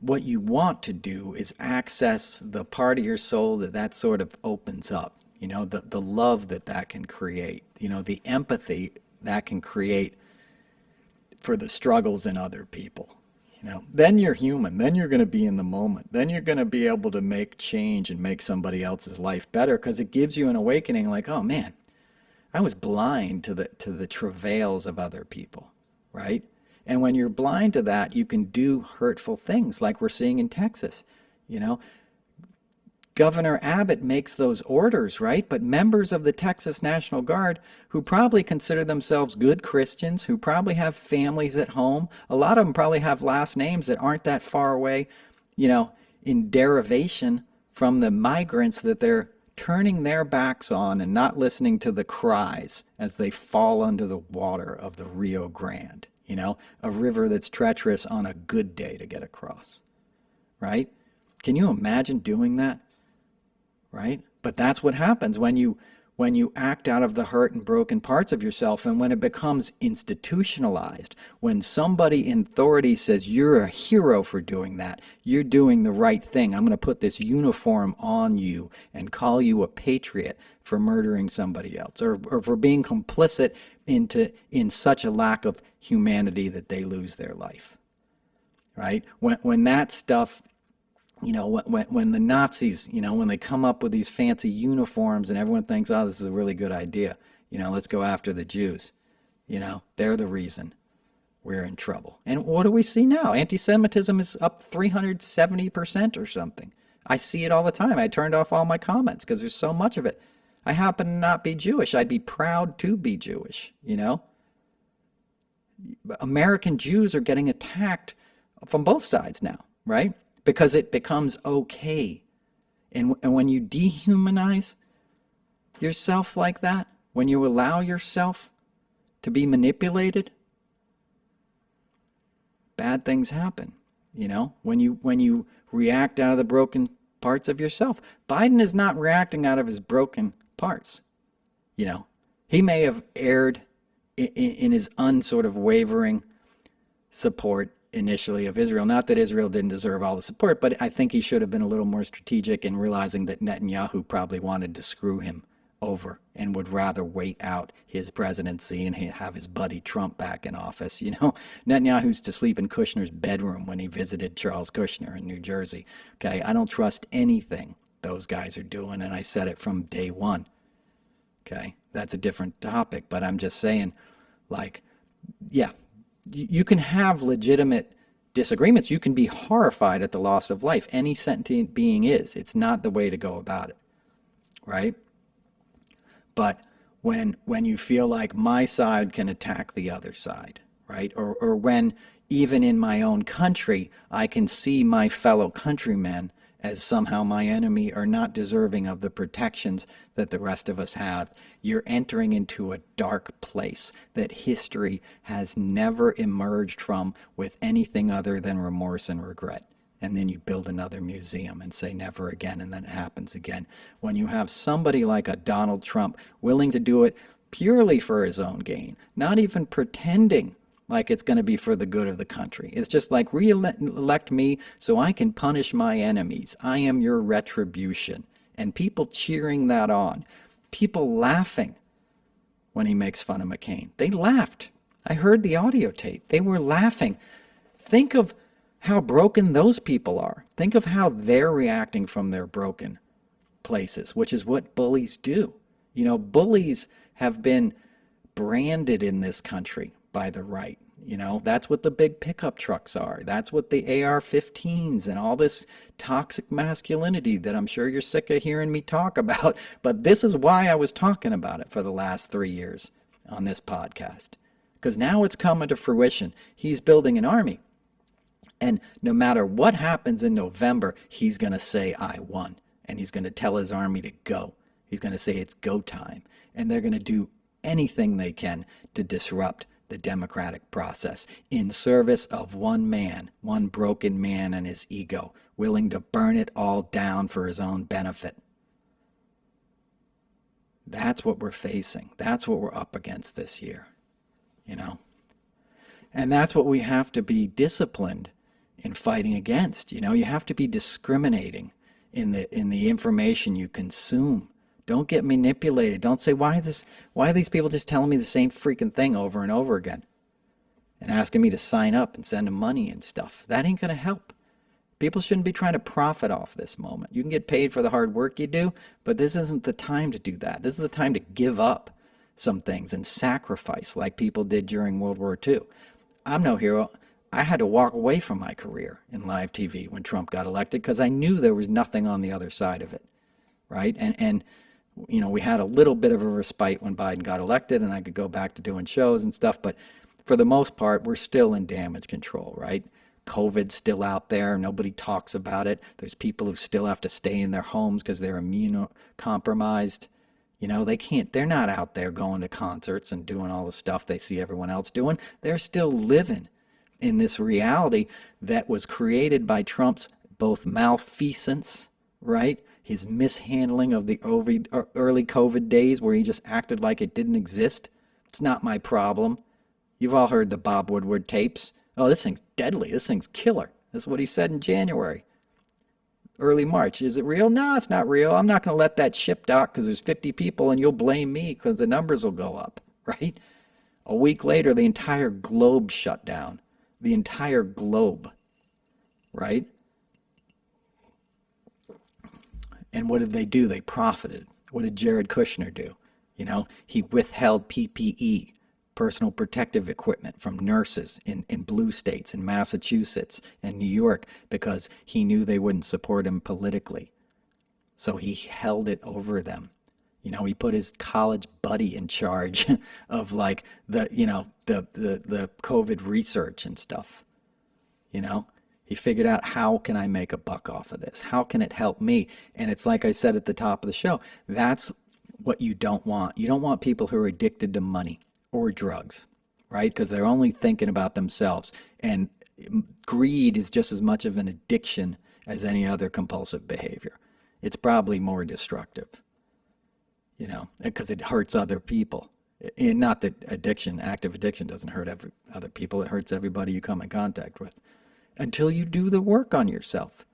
what you want to do is access the part of your soul that sort of opens up, you know, the love that can create, you know, the empathy that can create for the struggles in other people. You know, then you're human. Then you're going to be in the moment. Then you're going to be able to make change and make somebody else's life better, because it gives you an awakening like, oh man, I was blind to the travails of other people, right? And when you're blind to that, you can do hurtful things like we're seeing in Texas. You know, Governor Abbott makes those orders, right? But members of the Texas National Guard, who probably consider themselves good Christians, who probably have families at home, a lot of them probably have last names that aren't that far away, you know, in derivation from the migrants that they're turning their backs on and not listening to the cries as they fall under the water of the Rio Grande, you know, a river that's treacherous on a good day to get across, right? Can you imagine doing that? Right? But that's what happens when you act out of the hurt and broken parts of yourself, and when it becomes institutionalized, when somebody in authority says you're a hero for doing that, you're doing the right thing, I'm going to put this uniform on you and call you a patriot for murdering somebody else, or for being complicit in such a lack of humanity that they lose their life. Right? When that stuff, you know, when the Nazis, you know, when they come up with these fancy uniforms and everyone thinks, oh, this is a really good idea, you know, let's go after the Jews, you know, they're the reason we're in trouble. And what do we see now? Anti-Semitism is up 370% or something. I see it all the time. I turned off all my comments because there's so much of it. I happen to not be Jewish. I'd be proud to be Jewish, you know. American Jews are getting attacked from both sides now, right? Because it becomes okay. And when you dehumanize yourself like that, when you allow yourself to be manipulated, bad things happen. When you react out of the broken parts of yourself. Biden is not reacting out of his broken parts. He may have erred in his unsort of wavering support initially of Israel. Not that Israel didn't deserve all the support, but I think he should have been a little more strategic in realizing that Netanyahu probably wanted to screw him over and would rather wait out his presidency and have his buddy Trump back in office. Netanyahu used to sleep in Kushner's bedroom when he visited Charles Kushner in New Jersey. Okay, I don't trust anything those guys are doing, and I said it from day one. Okay, that's a different topic, but I'm just saying, yeah, you can have legitimate disagreements. You can be horrified at the loss of life. Any sentient being is. It's not the way to go about it, right? But when you feel like my side can attack the other side, right? Or when even in my own country, I can see my fellow countrymen as somehow my enemy or not deserving of the protections that the rest of us have, you're entering into a dark place that history has never emerged from with anything other than remorse and regret. And then you build another museum and say never again, and then it happens again. When you have somebody like a Donald Trump willing to do it purely for his own gain, not even pretending like it's going to be for the good of the country. It's just like, re-elect me so I can punish my enemies. I am your retribution. And people cheering that on. People laughing when he makes fun of McCain. They laughed. I heard the audio tape. They were laughing. Think of how broken those people are. Think of how they're reacting from their broken places, which is what bullies do. Bullies have been branded in this country by the right. That's what the big pickup trucks are. That's what the AR-15s and all this toxic masculinity that I'm sure you're sick of hearing me talk about. But this is why I was talking about it for the last 3 years on this podcast. Because now it's coming to fruition. He's building an army. And no matter what happens in November, he's going to say, I won. And he's going to tell his army to go. He's going to say it's go time. And they're going to do anything they can to disrupt the democratic process in service of one man, one broken man and his ego, willing to burn it all down for his own benefit. That's what we're facing. That's what we're up against this year, And that's what we have to be disciplined in fighting against. You have to be discriminating in the information you consume. Don't get manipulated. Don't say, why are these people just telling me the same freaking thing over and over again and asking me to sign up and send them money and stuff? That ain't going to help. People shouldn't be trying to profit off this moment. You can get paid for the hard work you do, but this isn't the time to do that. This is the time to give up some things and sacrifice like people did during World War II. I'm no hero. I had to walk away from my career in live TV when Trump got elected because I knew there was nothing on the other side of it, right? And we had a little bit of a respite when Biden got elected and I could go back to doing shows and stuff. But for the most part, we're still in damage control, right? COVID's still out there. Nobody talks about it. There's people who still have to stay in their homes because they're immunocompromised. They're not out there going to concerts and doing all the stuff they see everyone else doing. They're still living in this reality that was created by Trump's both malfeasance, right? His mishandling of the early COVID days where he just acted like it didn't exist. It's not my problem. You've all heard the Bob Woodward tapes. Oh, this thing's deadly. This thing's killer. That's what he said in January. Early March. Is it real? No, it's not real. I'm not going to let that ship dock because there's 50 people and you'll blame me because the numbers will go up, right? A week later, the entire globe shut down. The entire globe, right? And what did they do? They profited. What did Jared Kushner do? He withheld PPE, personal protective equipment, from nurses in blue states, in Massachusetts and New York, because he knew they wouldn't support him politically. So he held it over them. He put his college buddy in charge of the COVID research and stuff. He figured out, how can I make a buck off of this? How can it help me? And it's like I said at the top of the show, that's what you don't want. You don't want people who are addicted to money or drugs, right? Because they're only thinking about themselves. And greed is just as much of an addiction as any other compulsive behavior. It's probably more destructive, because it hurts other people. And not that active addiction doesn't hurt other people. It hurts everybody you come in contact with until you do the work on yourself,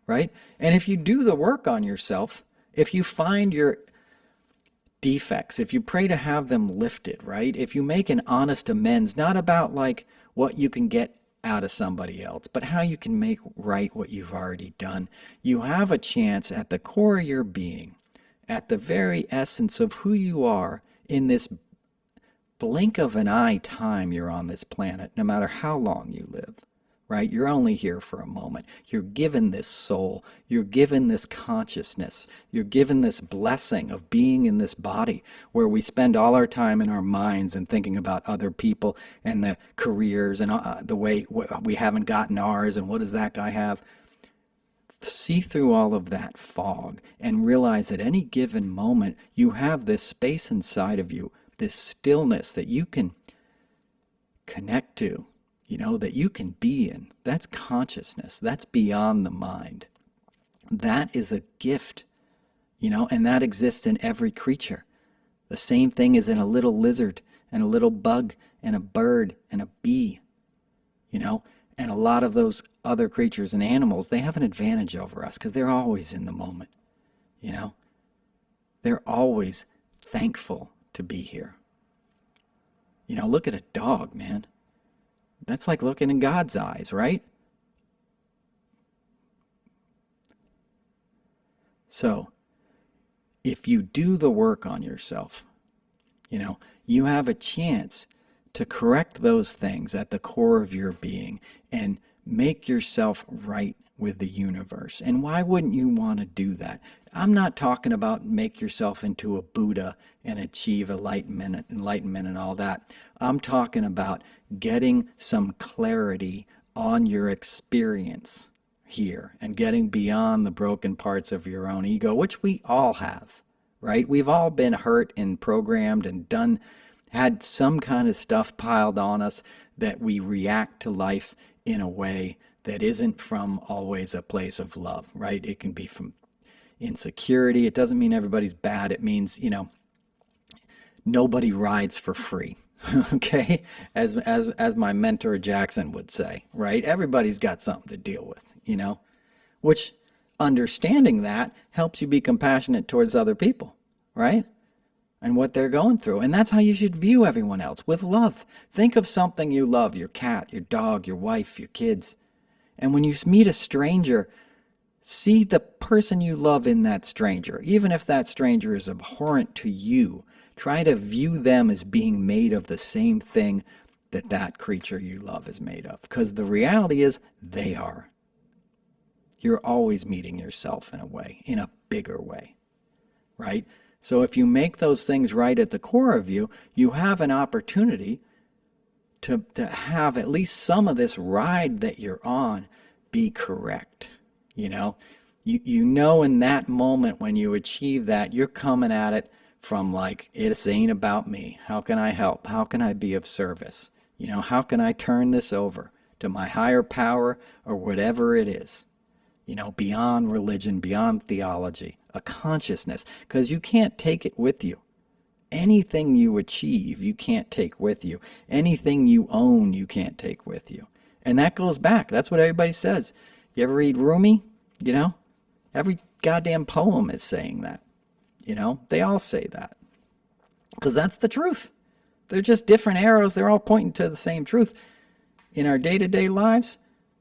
right? And if you do the work on yourself, if you find your defects, if you pray to have them lifted, right? If you make an honest amends, not about like what you can get out of somebody else, but how you can make right what you've already done, you have a chance at the core of your being, at the very essence of who you are in this blink of an eye time you're on this planet, no matter how long you live, right? You're only here for a moment. You're given this soul. You're given this consciousness. You're given this blessing of being in this body where we spend all our time in our minds and thinking about other people and the careers and the way we haven't gotten ours and what does that guy have. See through all of that fog and realize at any given moment you have this space inside of you, this stillness that you can connect to, that you can be in. That's consciousness. That's beyond the mind. That is a gift, and that exists in every creature. The same thing is in a little lizard and a little bug and a bird and a bee, and a lot of those other creatures and animals, they have an advantage over us because they're always in the moment, They're always thankful to be here. Look at a dog, man. That's like looking in God's eyes, right? So, if you do the work on yourself, you have a chance to correct those things at the core of your being and make yourself right with the universe. And why wouldn't you want to do that? I'm not talking about make yourself into a Buddha and achieve enlightenment and all that. I'm talking about getting some clarity on your experience here and getting beyond the broken parts of your own ego, which we all have, right? We've all been hurt and programmed and had some kind of stuff piled on us that we react to life in a way that isn't from always a place of love, right? It can be from insecurity. It doesn't mean everybody's bad. It means, nobody rides for free. Okay? As my mentor Jackson would say, right? Everybody's got something to deal with, which understanding that helps you be compassionate towards other people, right? And what they're going through. And that's how you should view everyone else, with love. Think of something you love, your cat, your dog, your wife, your kids. And when you meet a stranger, see the person you love in that stranger. Even if that stranger is abhorrent to you, try to view them as being made of the same thing that creature you love is made of. Because the reality is, they are. You're always meeting yourself in a way, in a bigger way, right? So if you make those things right at the core of you, you have an opportunity to have at least some of this ride that you're on be correct. You know in that moment when you achieve that, you're coming at it from like, it ain't about me. How can I help? How can I be of service? How can I turn this over to my higher power or whatever it is? Beyond religion, beyond theology, a consciousness, because you can't take it with you. Anything you achieve, you can't take with you. Anything you own, you can't take with you. And that goes back. That's what everybody says. You ever read Rumi? Every goddamn poem is saying that. They all say that. Because that's the truth. They're just different arrows. They're all pointing to the same truth. In our day-to-day lives,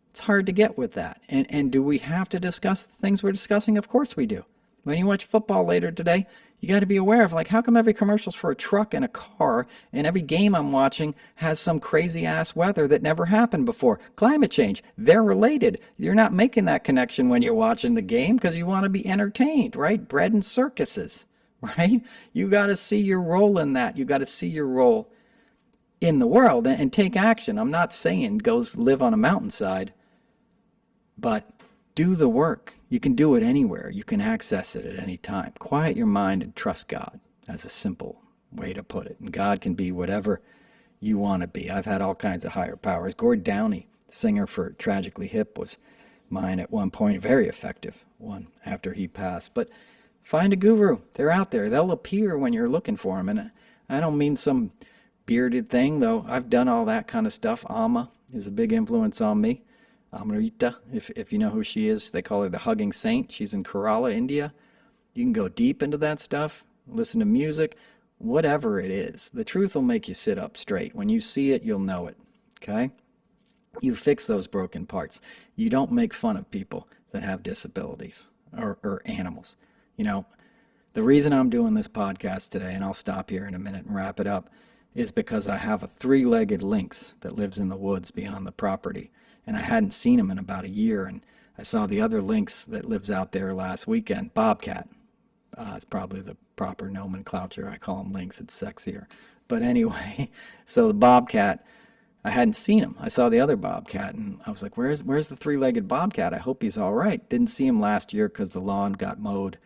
it's hard to get with that. And do we have to discuss the things we're discussing? Of course we do. When you watch football later today, you got to be aware of, like, how come every commercial's for a truck and a car, and every game I'm watching has some crazy-ass weather that never happened before? Climate change. They're related. You're not making that connection when you're watching the game because you want to be entertained, right? Bread and circuses, right? You got to see your role in that. You got to see your role in the world and take action. I'm not saying go live on a mountainside, but do the work. You can do it anywhere. You can access it at any time. Quiet your mind and trust God. That's a simple way to put it. And God can be whatever you want to be. I've had all kinds of higher powers. Gord Downey, singer for Tragically Hip, was mine at one point. Very effective one after he passed. But find a guru. They're out there. They'll appear when you're looking for them. And I don't mean some bearded thing, though. I've done all that kind of stuff. Amma is a big influence on me. Amrita, if you know who she is, they call her the Hugging Saint. She's in Kerala, India. You can go deep into that stuff, listen to music, whatever it is. The truth will make you sit up straight. When you see it, you'll know it, okay? You fix those broken parts. You don't make fun of people that have disabilities or animals. You know, the reason I'm doing this podcast today, and I'll stop here in a minute and wrap it up, is because I have a three-legged lynx that lives in the woods beyond the property. And I hadn't seen him in about a year, and I saw the other lynx that lives out there last weekend, bobcat. It's probably the proper nomenclature. I call him lynx, it's sexier. But anyway, so the bobcat, I hadn't seen him. I saw the other bobcat, and I was like, where's the three-legged bobcat? I hope he's all right. Didn't see him last year because the lawn got mowed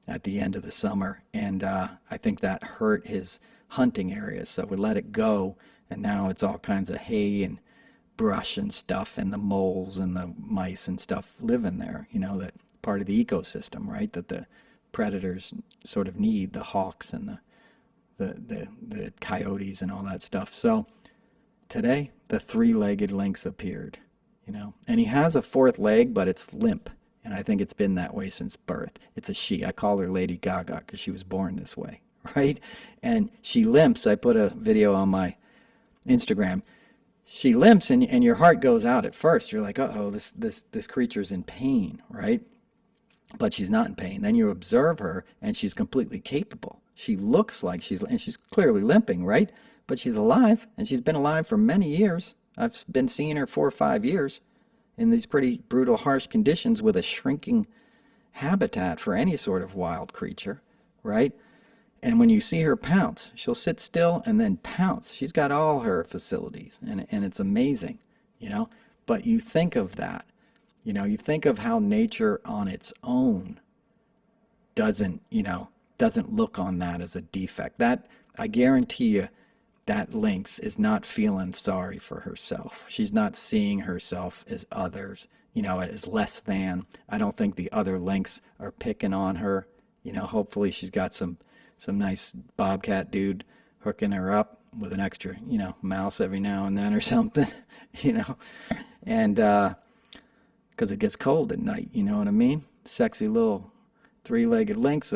at the end of the summer, and I think that hurt his hunting areas, so we let it go, and now it's all kinds of hay and brush and stuff, and the moles and the mice and stuff live in there, you know, that part of the ecosystem, right, that the predators sort of need, the hawks and the coyotes and all that stuff. So today the three-legged lynx appeared, you know, and he has a fourth leg, but it's limp, and I think it's been that way since birth. It's a she. I call her Lady Gaga because she was born this way, right? And she limps. I put a video on my Instagram. She limps, and your heart goes out at first. You're like, uh-oh, this creature's in pain, right? But she's not in pain. Then you observe her, and she's completely capable. She looks like she's clearly limping, right? But she's alive, and she's been alive for many years. I've been seeing her 4 or 5 years in these pretty brutal, harsh conditions with a shrinking habitat for any sort of wild creature, right? And when you see her pounce, she'll sit still and then pounce. She's got all her facilities, and it's amazing, you know. But you think of that, you know, you think of how nature on its own doesn't look on that as a defect. That, I guarantee you, that lynx is not feeling sorry for herself. She's not seeing herself as others, you know, as less than. I don't think the other lynx are picking on her. You know, hopefully she's got some nice bobcat dude hooking her up with an extra, you know, mouse every now and then or something, you know, and because it gets cold at night, you know what I mean? Sexy little three-legged lynx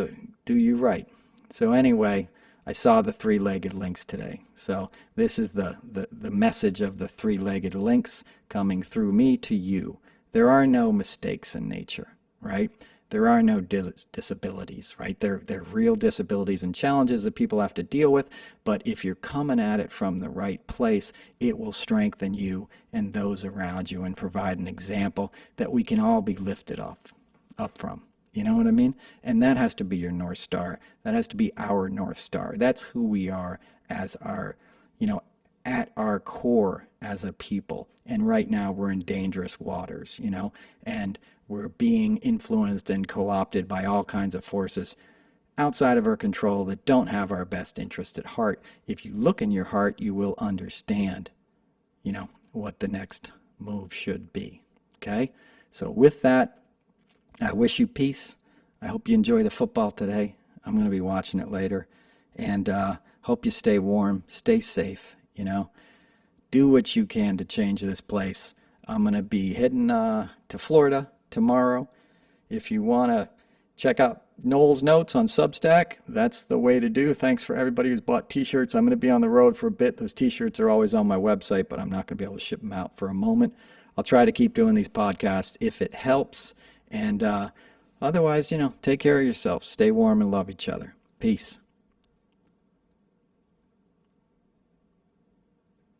do you right. So anyway, I saw the three-legged lynx today. So this is the message of the three-legged lynx coming through me to you. There are no mistakes in nature, right? There are no disabilities, right? They're real disabilities and challenges that people have to deal with, but if you're coming at it from the right place, it will strengthen you and those around you and provide an example that we can all be lifted up from. You know what I mean? And that has to be your North Star. That has to be our North Star. That's who we are as our, you know, at our core as a people. And right now we're in dangerous waters, you know, and we're being influenced and co-opted by all kinds of forces outside of our control that don't have our best interest at heart. If you look in your heart, you will understand, you know, what the next move should be. Okay? So with that, I wish you peace. I hope you enjoy the football today. I'm going to be watching it later. And hope you stay warm, stay safe, you know. Do what you can to change this place. I'm going to be heading to Florida tomorrow. If you want to check out Noel's notes on Substack, that's the way to do. Thanks for everybody who's bought t-shirts. I'm going to be on the road for a bit. Those t-shirts are always on my website, but I'm not going to be able to ship them out for a moment. I'll try to keep doing these podcasts if it helps. And otherwise, you know, take care of yourself. Stay warm and love each other. Peace.